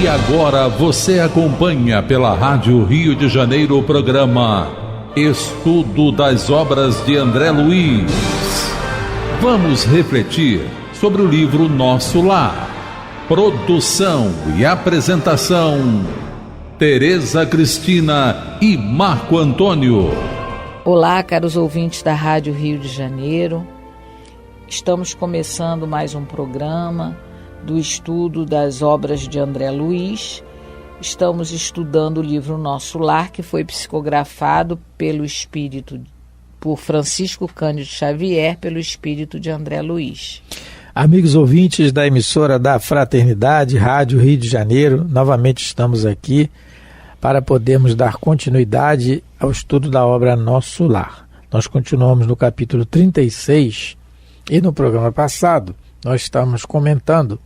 E agora você acompanha pela Rádio Rio de Janeiro o programa Estudo das Obras de André Luiz. Vamos refletir sobre o livro Nosso Lar. Produção e apresentação, Tereza Cristina e Marco Antônio. Olá, caros ouvintes da Rádio Rio de Janeiro. Estamos começando mais um programa do estudo das obras de André Luiz. Estamos estudando o livro Nosso Lar, que foi psicografado por Francisco Cândido Xavier, pelo espírito de André Luiz. Amigos ouvintes da emissora da Fraternidade, Rádio Rio de Janeiro, novamente estamos aqui para podermos dar continuidade ao estudo da obra Nosso Lar. Nós continuamos no capítulo 36 e no programa passado nós estamos comentando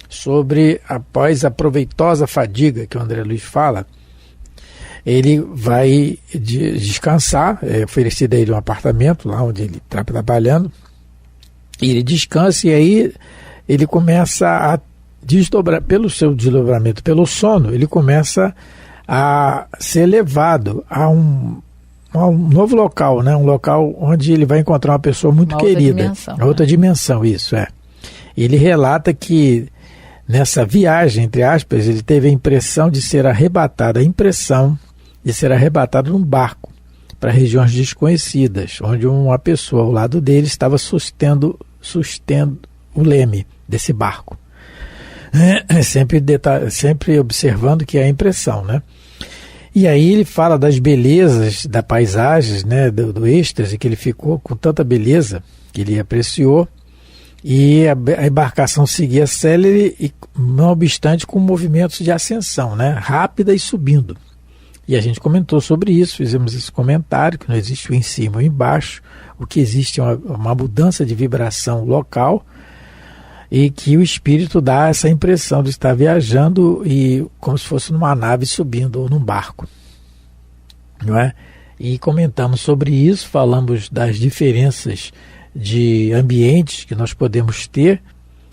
sobre, após a proveitosa fadiga que o André Luiz fala, ele vai descansar, é oferecido a ele um apartamento lá onde ele está trabalhando, e ele descansa, e aí ele começa a desdobrar, pelo seu desdobramento, pelo sono, ele começa a ser levado a um novo local, né? Um local onde ele vai encontrar uma pessoa muito querida. Outra dimensão, isso é. Ele relata que nessa viagem, entre aspas, ele teve a impressão de ser arrebatado num barco para regiões desconhecidas, onde uma pessoa ao lado dele estava sustendo o leme desse barco. Sempre observando que é a impressão, né? E aí ele fala das belezas da paisagem, né, do êxtase, que ele ficou com tanta beleza que ele apreciou, e a embarcação seguia célere, e não obstante com movimentos de ascensão, né, rápida e subindo. E a gente comentou sobre isso, fizemos esse comentário, que não existe o em cima ou embaixo, o que existe é uma mudança de vibração local, e que o espírito dá essa impressão de estar viajando e como se fosse numa nave subindo ou num barco, não é? E comentamos sobre isso, falamos das diferenças de ambientes que nós podemos ter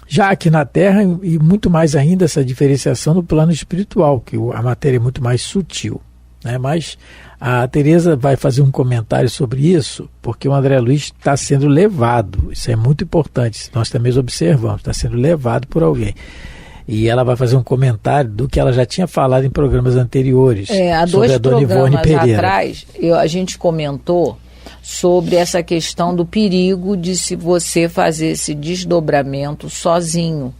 já aqui na Terra, e muito mais ainda essa diferenciação no plano espiritual, que a matéria é muito mais sutil, né? Mas a Tereza vai fazer um comentário sobre isso, porque o André Luiz está sendo levado, isso é muito importante, nós também observamos, está sendo levado por alguém. E ela vai fazer um comentário do que ela já tinha falado em programas anteriores, há sobre a Dona Ivone Pereira. Atrás, a gente comentou sobre essa questão do perigo de se você fazer esse desdobramento sozinho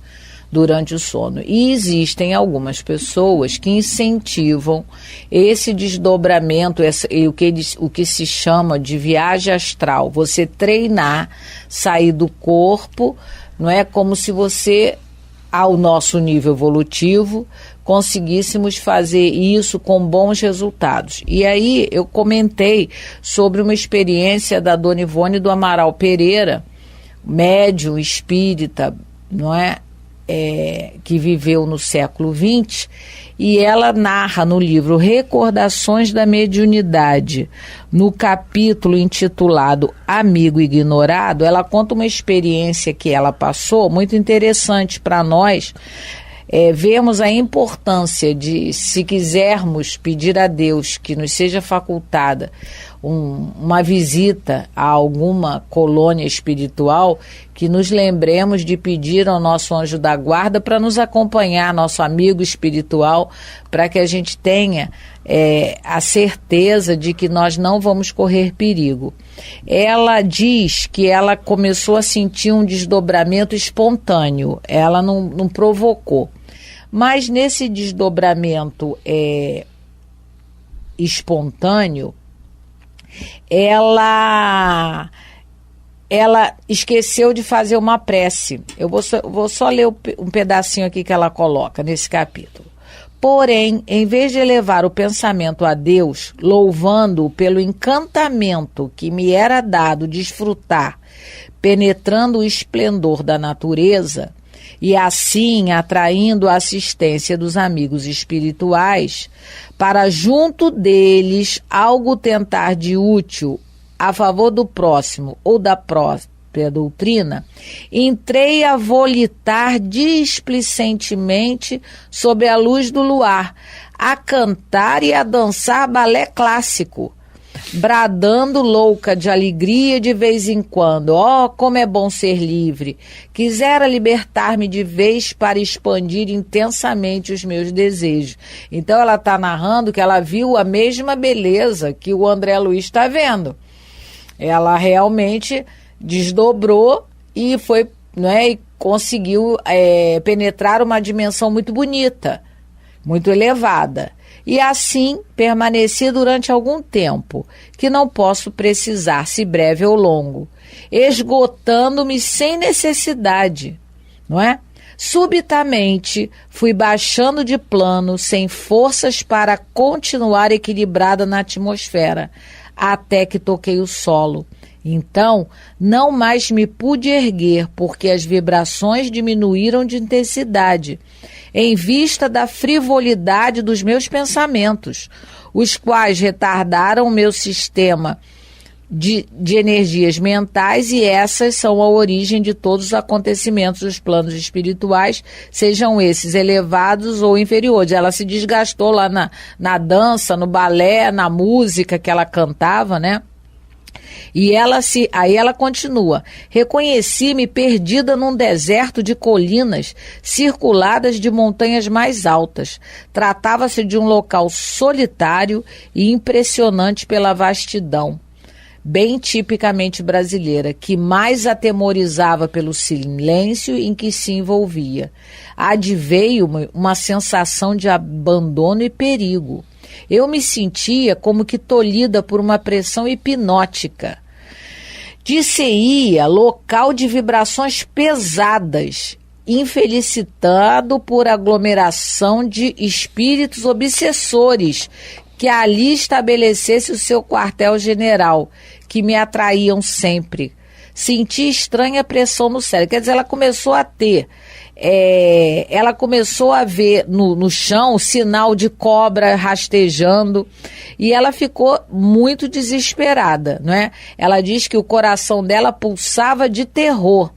durante o sono. E existem algumas pessoas que incentivam esse desdobramento, o que se chama de viagem astral. Você treinar, sair do corpo, não é como se você, ao nosso nível evolutivo, conseguíssemos fazer isso com bons resultados. E aí eu comentei sobre uma experiência da Dona Ivone do Amaral Pereira, médium espírita, não é? Que viveu no século XX, e ela narra no livro Recordações da Mediunidade, no capítulo intitulado Amigo Ignorado, ela conta uma experiência que ela passou, muito interessante para nós. Vemos a importância de, se quisermos pedir a Deus que nos seja facultada uma visita a alguma colônia espiritual, que nos lembremos de pedir ao nosso anjo da guarda para nos acompanhar, nosso amigo espiritual, para que a gente tenha a certeza de que nós não vamos correr perigo. Ela diz que ela começou a sentir um desdobramento espontâneo, ela não provocou. Mas nesse desdobramento espontâneo, ela esqueceu de fazer uma prece. Eu vou só ler um pedacinho aqui que ela coloca nesse capítulo. Porém, em vez de elevar o pensamento a Deus, louvando-o pelo encantamento que me era dado desfrutar, penetrando o esplendor da natureza, e assim atraindo a assistência dos amigos espirituais, para junto deles algo tentar de útil a favor do próximo ou da própria doutrina, entrei a volitar displicentemente sob a luz do luar, a cantar e a dançar balé clássico, bradando louca de alegria de vez em quando. Oh, como é bom ser livre! Quisera libertar-me de vez para expandir intensamente os meus desejos. Então ela está narrando que ela viu a mesma beleza que o André Luiz está vendo. Ela realmente desdobrou e foi, né, e conseguiu penetrar uma dimensão muito bonita, muito elevada. E assim permaneci durante algum tempo, que não posso precisar se breve ou longo, esgotando-me sem necessidade, não é? Subitamente fui baixando de plano, sem forças para continuar equilibrada na atmosfera, até que toquei o solo. Então, não mais me pude erguer, porque as vibrações diminuíram de intensidade, em vista da frivolidade dos meus pensamentos, os quais retardaram o meu sistema de energias mentais, e essas são a origem de todos os acontecimentos dos planos espirituais, sejam esses elevados ou inferiores. Ela se desgastou lá na dança, no balé, na música que ela cantava, né? E aí ela continua: reconheci-me perdida num deserto de colinas circuladas de montanhas mais altas. Tratava-se de um local solitário e impressionante pela vastidão, bem tipicamente brasileira, que mais atemorizava pelo silêncio em que se envolvia. Adveio uma sensação de abandono e perigo. Eu me sentia como que tolhida por uma pressão hipnótica. Disse-ia local de vibrações pesadas, infelicitado por aglomeração de espíritos obsessores que ali estabelecesse o seu quartel-general, que me atraíam sempre. Senti estranha pressão no cérebro. Quer dizer, ela começou a ter... ela começou a ver no chão sinal de cobra rastejando, e ela ficou muito desesperada, não é? Ela diz que o coração dela pulsava de terror.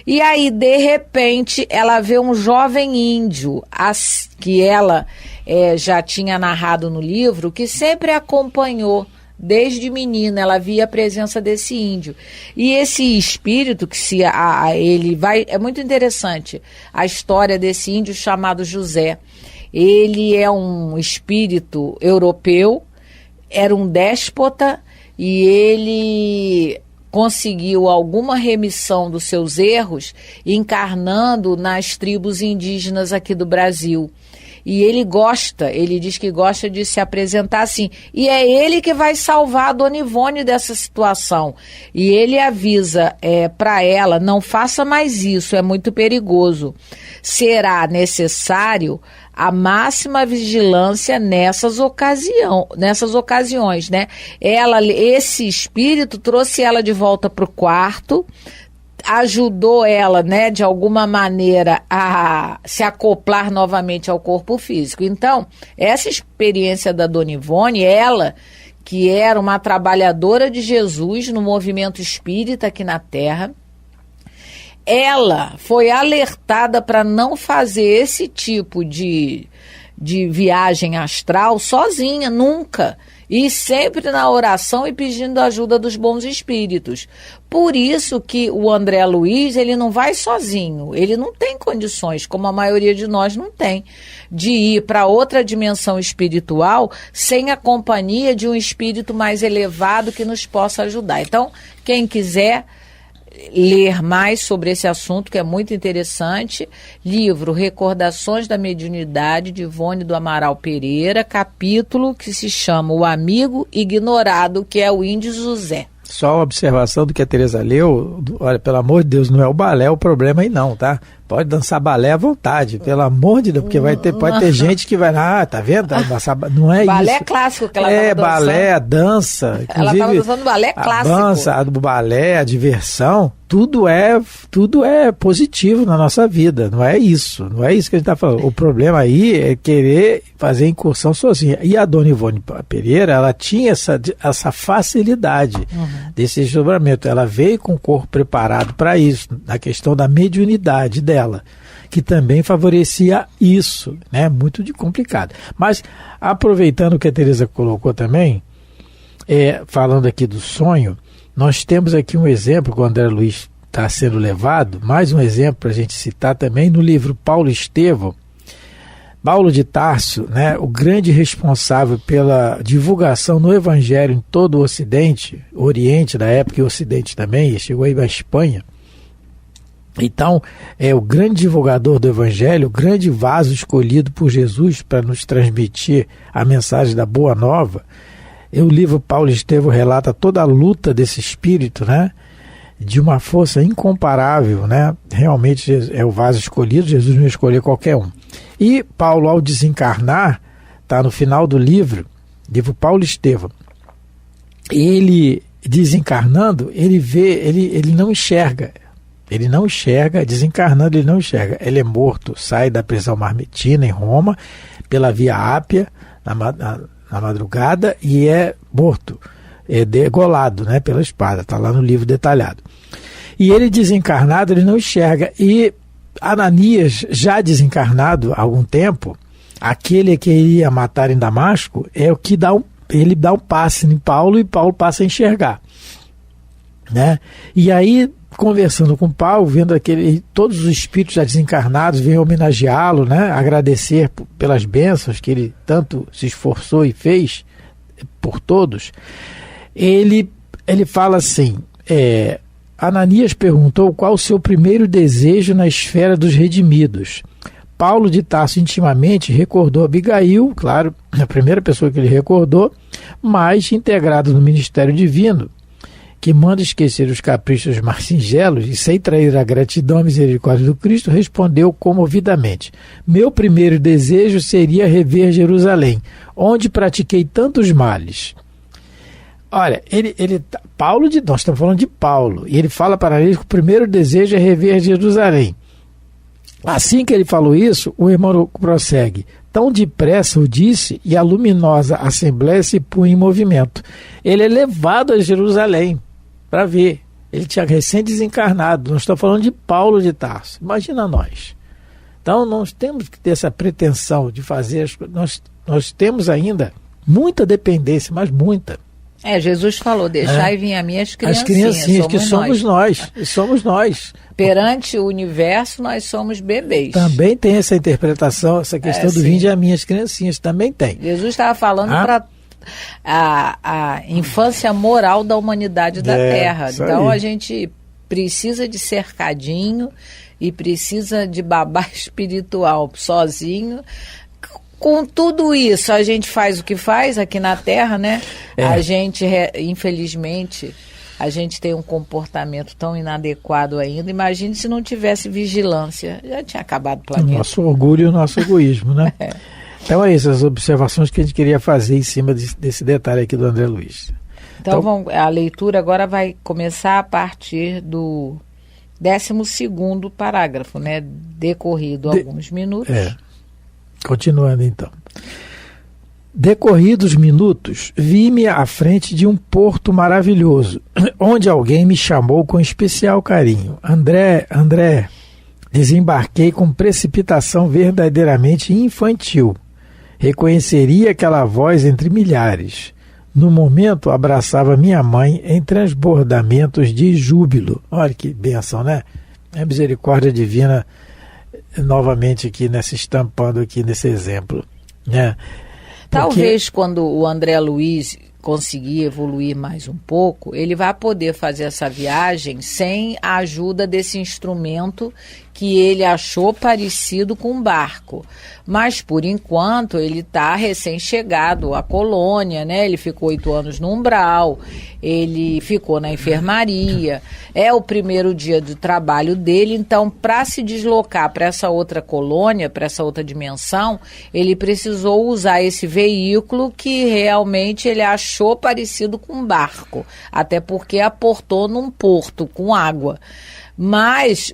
E aí, de repente, ela vê um jovem índio, que ela já tinha narrado no livro, que sempre acompanhou. Desde menina, ela via a presença desse índio. E esse espírito, ele vai... É muito interessante a história desse índio chamado José. Ele é um espírito europeu, era um déspota, e ele conseguiu alguma remissão dos seus erros encarnando nas tribos indígenas aqui do Brasil. E ele diz que gosta de se apresentar assim. E é ele que vai salvar a Dona Ivone dessa situação. E ele avisa para ela: não faça mais isso, é muito perigoso. Será necessário a máxima vigilância nessas ocasiões, né? Esse espírito trouxe ela de volta para o quarto, ajudou ela, né, de alguma maneira a se acoplar novamente ao corpo físico. Então, essa experiência da Dona Ivone, ela, que era uma trabalhadora de Jesus no movimento espírita aqui na Terra, ela foi alertada para não fazer esse tipo de viagem astral sozinha, nunca. E sempre na oração e pedindo a ajuda dos bons espíritos. Por isso que o André Luiz, ele não vai sozinho, ele não tem condições, como a maioria de nós não tem, de ir para outra dimensão espiritual sem a companhia de um espírito mais elevado que nos possa ajudar. Então, quem quiser ler mais sobre esse assunto, que é muito interessante, livro Recordações da Mediunidade, de Ivone do Amaral Pereira, capítulo que se chama O Amigo Ignorado, que é o índio José. Só uma observação do que a Tereza leu: olha, pelo amor de Deus, não é o balé o problema aí não, tá? Pode dançar balé à vontade, pelo amor de Deus, porque pode ter gente que vai lá, tá vendo? Dançar, não é balé isso. Clássico que ela estava dançando. Balé, a dança. Ela estava dançando balé clássico. A dança, o balé, a diversão. tudo é positivo na nossa vida, não é isso que a gente está falando. O problema aí é querer fazer incursão sozinha. E a dona Ivone Pereira, ela tinha essa facilidade desse desdobramento. Ela veio com o corpo preparado para isso, na questão da mediunidade dela, que também favorecia isso, né? Muito complicado. Mas, aproveitando o que a Tereza colocou também, falando aqui do sonho, nós temos aqui um exemplo que o André Luiz está sendo levado, mais um exemplo para a gente citar também, no livro Paulo Estevão. Paulo de Tarso, né, o grande responsável pela divulgação no Evangelho em todo o Ocidente, Oriente da época e Ocidente também, chegou aí na Espanha. Então, é o grande divulgador do Evangelho, o grande vaso escolhido por Jesus para nos transmitir a mensagem da Boa Nova. O livro Paulo Estevão relata toda a luta desse espírito, né? De uma força incomparável, né? Realmente é o vaso escolhido, Jesus não escolheu qualquer um. E Paulo, ao desencarnar, está no final do livro Paulo Estevão, ele desencarnando, ele não enxerga. Ele não enxerga, desencarnando ele não enxerga. Ele é morto, sai da prisão marmetina em Roma, pela Via Ápia, na madrugada, e é morto, é degolado, né, pela espada, está lá no livro detalhado. E ele desencarnado, ele não enxerga. E Ananias, já desencarnado há algum tempo, aquele que ia matar em Damasco, é o que ele dá um passe em Paulo e Paulo passa a enxergar, né? E aí, conversando com Paulo, vendo todos os espíritos já desencarnados vêm homenageá-lo, né? Agradecer pelas bênçãos que ele tanto se esforçou e fez por todos, ele fala assim, Ananias perguntou qual o seu primeiro desejo na esfera dos redimidos. Paulo de Tarso intimamente recordou Abigail, claro, a primeira pessoa que ele recordou, mas integrado no ministério divino, que manda esquecer os caprichos mais singelos e, sem trair a gratidão e misericórdia do Cristo, respondeu comovidamente: meu primeiro desejo seria rever Jerusalém, onde pratiquei tantos males. Olha, nós estamos falando de Paulo, e ele fala para ele que o primeiro desejo é rever Jerusalém. Assim que ele falou isso, o irmão prossegue: tão depressa o disse, e a luminosa assembleia se punha em movimento. Ele é levado a Jerusalém para ver. Ele tinha recém-desencarnado. Nós estamos falando de Paulo de Tarso. Imagina nós. Então, nós temos que ter essa pretensão de fazer as coisas. Nós temos ainda muita dependência, mas muita. Jesus falou, deixai vir a mim as criancinhas. As criancinhas, que somos nós. Somos nós. Perante o universo, nós somos bebês. Também tem essa interpretação, essa questão do vinde a mim as criancinhas, também tem. Jesus estava falando para a infância moral da humanidade da Terra. Então a gente precisa de cercadinho e precisa de babá espiritual sozinho. Com tudo isso, a gente faz o que faz aqui na Terra, né? A gente, infelizmente, a gente tem um comportamento tão inadequado ainda. Imagine se não tivesse vigilância. Já tinha acabado o planeta. O nosso orgulho e o nosso egoísmo, né? Então é isso, as observações que a gente queria fazer em cima desse detalhe aqui do André Luiz. Então a leitura agora vai começar a partir do 12º parágrafo, né? Decorrido alguns minutos. Continuando então. Decorridos minutos, vi-me à frente de um porto maravilhoso, onde alguém me chamou com especial carinho. André, desembarquei com precipitação verdadeiramente infantil. Reconheceria aquela voz entre milhares. No momento, abraçava minha mãe em transbordamentos de júbilo. Olha que bênção, né? É a misericórdia divina novamente aqui estampando aqui nesse exemplo, né? Talvez quando o André Luiz conseguir evoluir mais um pouco, ele vai poder fazer essa viagem sem a ajuda desse instrumento que ele achou parecido com um barco. Mas, por enquanto, ele está recém-chegado à colônia, né? Ele ficou 8 anos no umbral, ele ficou na enfermaria, é o primeiro dia de trabalho dele, então, para se deslocar para essa outra colônia, para essa outra dimensão, ele precisou usar esse veículo que realmente ele achou achou parecido com um barco, até porque aportou num porto com água. Mas,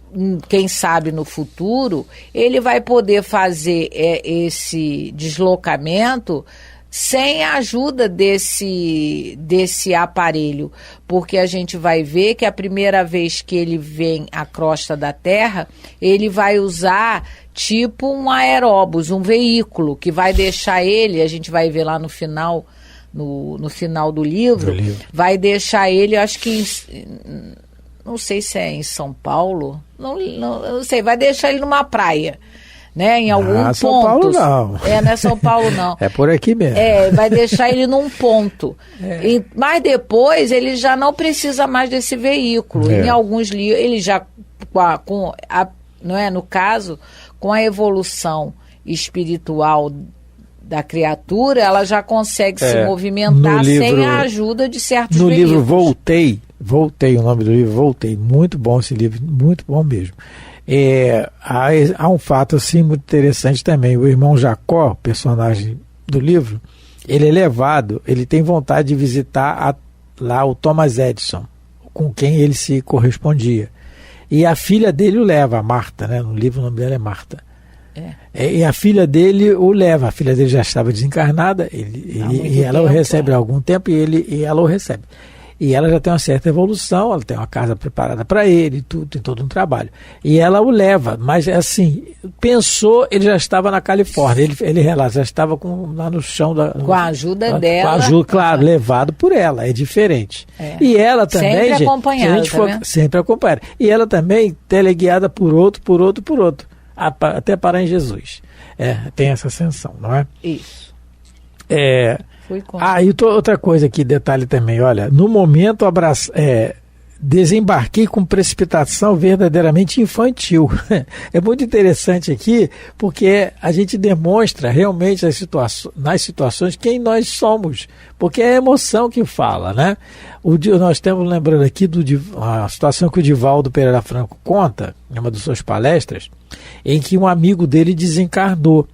quem sabe no futuro, ele vai poder fazer esse deslocamento sem a ajuda desse aparelho, porque a gente vai ver que a primeira vez que ele vem à crosta da Terra, ele vai usar tipo um aeróbus, um veículo, que vai deixar ele, a gente vai ver lá no final, no final do livro, vai deixar ele, acho que não sei se é em São Paulo, não sei, vai deixar ele numa praia, né, em algum ponto. São Paulo não. Não é São Paulo não. É por aqui mesmo. Vai deixar ele num ponto. Mas depois ele já não precisa mais desse veículo. Em alguns livros, ele já, não é, no caso, com a evolução espiritual da criatura, ela já consegue se movimentar sem a ajuda de certos veículos. No livro Voltei, o nome do livro, Voltei. Muito bom esse livro, muito bom mesmo. Há um fato assim muito interessante também. O irmão Jacó, personagem do livro, ele é levado, ele tem vontade de visitar lá o Thomas Edison, com quem ele se correspondia. E a filha dele o leva, a Marta, né? No livro o nome dela é Marta. E a filha dele o leva. A filha dele já estava desencarnada, e ela o recebe há algum tempo, e ela o recebe. E ela já tem uma certa evolução, ela tem uma casa preparada para ele, tudo, tem todo um trabalho. E ela o leva, mas assim, pensou, ele já estava na Califórnia, ele relata, já estava lá no chão com a ajuda dela. Com a ajuda, claro, levado por ela, é diferente. E ela também, sempre acompanhada, sempre acompanhada. E ela também teleguiada por outro, até parar em Jesus. Tem essa ascensão, não é? Isso. E outra coisa aqui, detalhe também, olha, no momento desembarquei com precipitação verdadeiramente infantil. É muito interessante aqui, porque a gente demonstra realmente nas situações quem nós somos, porque é a emoção que fala, né? Nós estamos lembrando aqui a situação que o Divaldo Pereira Franco conta, em uma das suas palestras, em que um amigo dele desencarnou.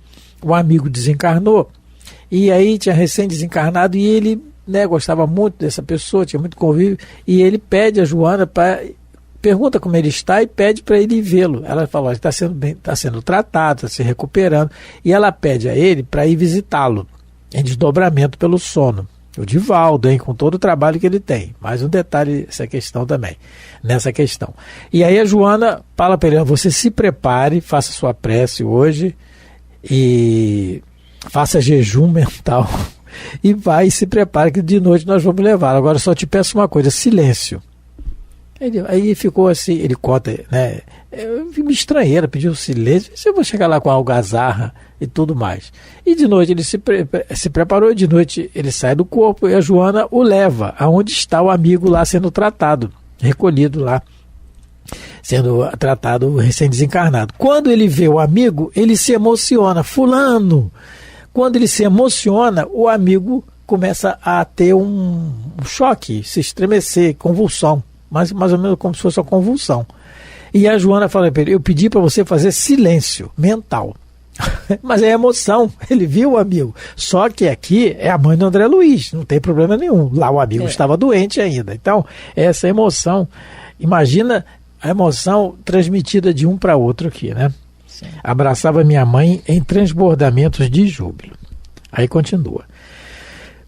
E aí tinha recém-desencarnado e ele, né, gostava muito dessa pessoa, tinha muito convívio, e ele pede a Joana, pergunta como ele está e pede para ele ir vê-lo. Ela fala, ele está sendo bem, está sendo tratado, está se recuperando, e ela pede a ele para ir visitá-lo, em desdobramento pelo sono. O Divaldo, com todo o trabalho que ele tem. Mais um detalhe nessa questão. E aí a Joana fala para ele, você se prepare, faça sua prece hoje, e faça jejum mental e vai e se prepare que de noite nós vamos levar. Agora só te peço uma coisa, silêncio. Aí ficou assim, ele conta, né? Eu me estranhei, ela pediu silêncio, se eu vou chegar lá com a algazarra e tudo mais. E de noite ele se preparou, de noite ele sai do corpo e a Joana o leva aonde está o amigo lá sendo tratado, recolhido lá, sendo tratado recém-desencarnado. Quando ele vê o amigo, ele se emociona, fulano. Quando ele se emociona, o amigo começa a ter um choque, se estremecer, convulsão, mais ou menos como se fosse uma convulsão. E a Joana fala para ele, eu pedi para você fazer silêncio mental. Mas é emoção, ele viu o amigo. Só que aqui é a mãe do André Luiz, não tem problema nenhum. Lá o amigo estava doente ainda. Então, essa emoção, imagina a emoção transmitida de um para outro aqui, né? Sim. Abraçava minha mãe em transbordamentos de júbilo. Aí continua.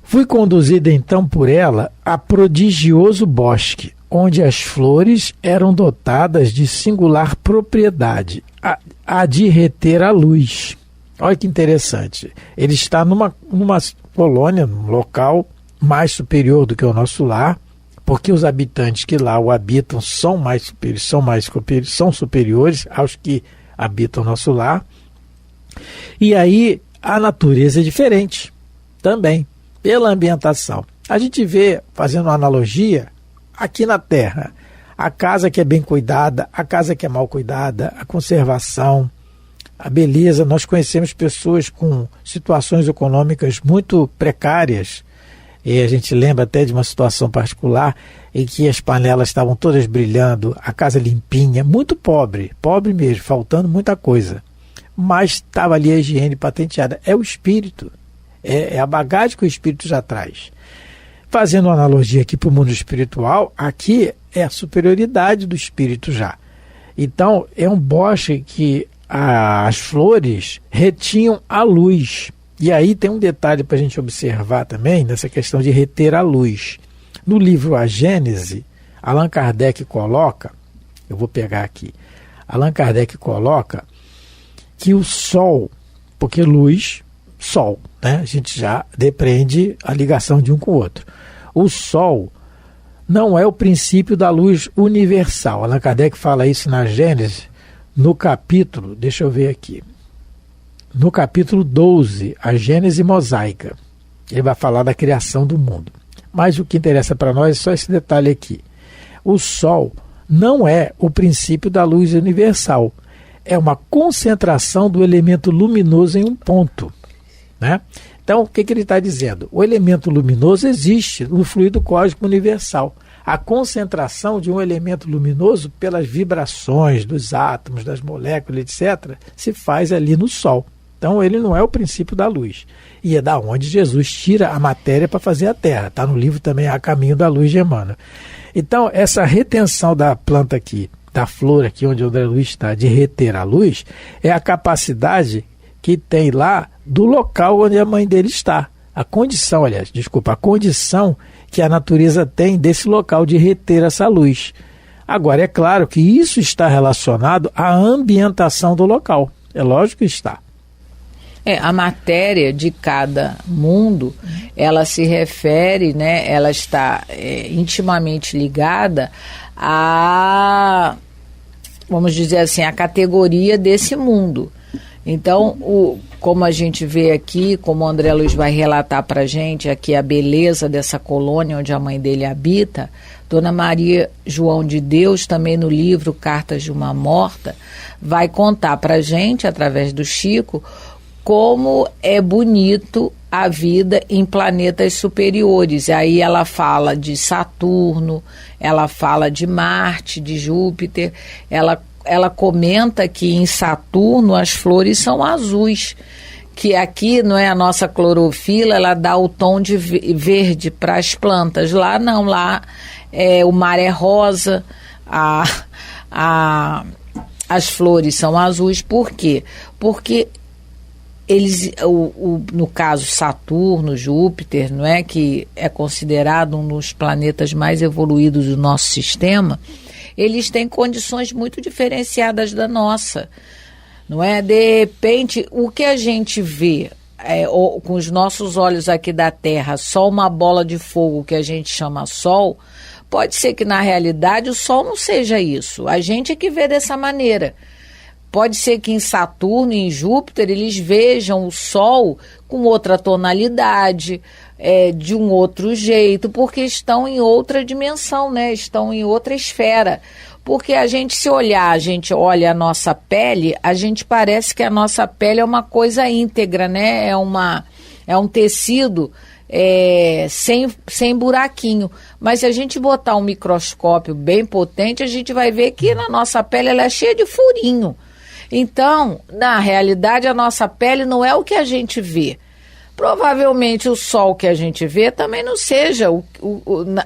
Fui conduzida então por ela a prodigioso bosque, onde as flores eram dotadas de singular propriedade, a de reter a luz. Olha que interessante. Ele está numa colônia, num local mais superior do que o nosso lar, porque os habitantes que lá o habitam são superiores aos que habitam o nosso lar. E aí a natureza é diferente também, pela ambientação. A gente vê, fazendo uma analogia, aqui na Terra, a casa que é bem cuidada, a casa que é mal cuidada, a conservação, a beleza. Nós conhecemos pessoas com situações econômicas muito precárias, e a gente lembra até de uma situação particular em que as panelas estavam todas brilhando, a casa limpinha, muito pobre mesmo, faltando muita coisa. Mas estava ali a higiene patenteada. É o espírito, é a bagagem que o espírito já traz. fazendo uma analogia aqui para o mundo espiritual, aqui é a superioridade do espírito já. Então, é um bosque que as flores retinham a luz. E aí tem um detalhe para a gente observar também nessa questão de reter a luz. No livro A Gênese, Allan Kardec coloca, eu vou pegar aqui, Allan Kardec coloca que o sol, porque luz, sol, né? A gente já depreende a ligação de um com o outro. O sol não é o princípio da luz universal. Allan Kardec fala isso na Gênese, no capítulo, deixa eu ver aqui, no capítulo 12, a Gênese mosaica. Ele vai falar da criação do mundo. Mas o que interessa para nós é só esse detalhe aqui. O Sol não é o princípio da luz universal. É uma concentração do elemento luminoso em um ponto, né? Então, o que ele está dizendo? O elemento luminoso existe no fluido cósmico universal. A concentração de um elemento luminoso pelas vibrações dos átomos, das moléculas, etc., se faz ali no Sol. Então, ele não é o princípio da luz. E é da onde Jesus tira a matéria para fazer a Terra. Está no livro também A Caminho da Luz de Emmanuel. Então, essa retenção da planta aqui, da flor aqui onde o André Luiz está, de reter a luz, é a capacidade que tem lá do local onde a mãe dele está. A condição que a natureza tem desse local de reter essa luz. Agora, é claro que isso está relacionado à ambientação do local. É lógico que está. A matéria de cada mundo, ela se refere, né, ela está intimamente ligada a, vamos dizer assim, a categoria desse mundo. Então, como a gente vê aqui, como o André Luiz vai relatar para a gente aqui a beleza dessa colônia onde a mãe dele habita, Dona Maria João de Deus, também no livro Cartas de uma Morta, vai contar para a gente, através do Chico, como é bonito a vida em planetas superiores. Aí ela fala de Saturno, ela fala de Marte, de Júpiter, ela comenta que em Saturno as flores são azuis, que aqui, não é, a nossa clorofila, ela dá o tom de verde para as plantas. Lá não, lá o mar é rosa, as flores são azuis. Por quê? Porque eles, no caso Saturno, Júpiter, não é, que é considerado um dos planetas mais evoluídos do nosso sistema, eles têm condições muito diferenciadas da nossa, não é? De repente, o que a gente vê com os nossos olhos aqui da Terra, só uma bola de fogo que a gente chama Sol, pode ser que na realidade o Sol não seja isso, a gente é que vê dessa maneira. Pode ser que em Saturno e em Júpiter eles vejam o Sol com outra tonalidade, de um outro jeito, porque estão em outra dimensão, né? Estão em outra esfera. Porque a gente, se olhar, a gente olha a nossa pele, a gente parece que a nossa pele é uma coisa íntegra, né? É um tecido sem buraquinho. Mas se a gente botar um microscópio bem potente, a gente vai ver que na nossa pele ela é cheia de furinho. Então, na realidade, a nossa pele não é o que a gente vê. Provavelmente o sol que a gente vê também não seja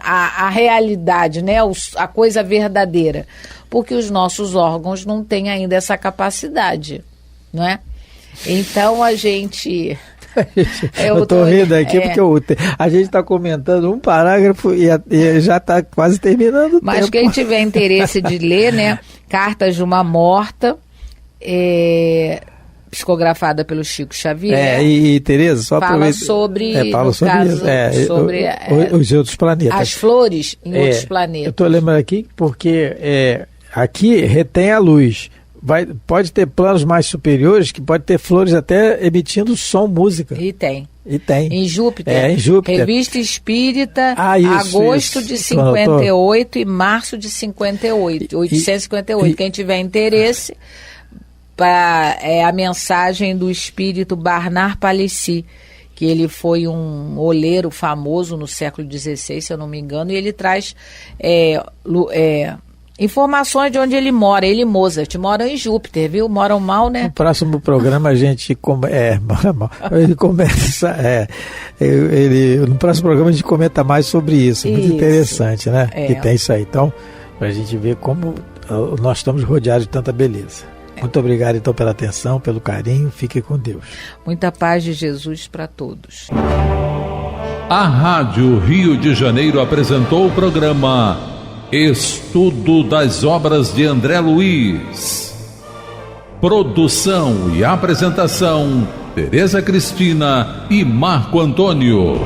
a realidade, né? A coisa verdadeira, porque os nossos órgãos não têm ainda essa capacidade, não é? Então a gente... Eu estou rindo aqui porque a gente está comentando um parágrafo e já está quase terminando o Mas tempo. quem tiver interesse de ler, né? Cartas de uma Morta, psicografada pelo Chico Xavier. E Tereza, só fala sobre, sobre os outros planetas. As flores em outros planetas. Eu estou lembrando aqui porque aqui retém a luz. Pode ter planos mais superiores que pode ter flores até emitindo som, música. E tem. Em Júpiter. Em Júpiter. Revista Espírita, agosto de 58 e março de 58, 858. Quem tiver interesse, a mensagem do espírito Bernard Palissy, que ele foi um oleiro famoso no século XVI, se eu não me engano, e ele traz Informações de onde ele mora. Ele, Mozart, mora em Júpiter, viu? Moram mal, né? No próximo programa a gente mora mal. Ele começa. No próximo programa a gente comenta mais sobre isso. Muito interessante, né? Que tem isso aí. Então, pra gente ver como nós estamos rodeados de tanta beleza. Muito obrigado, então, pela atenção, pelo carinho. Fique com Deus. Muita paz de Jesus para todos. A Rádio Rio de Janeiro apresentou o programa Estudo das Obras de André Luiz. Produção e apresentação: Tereza Cristina e Marco Antônio.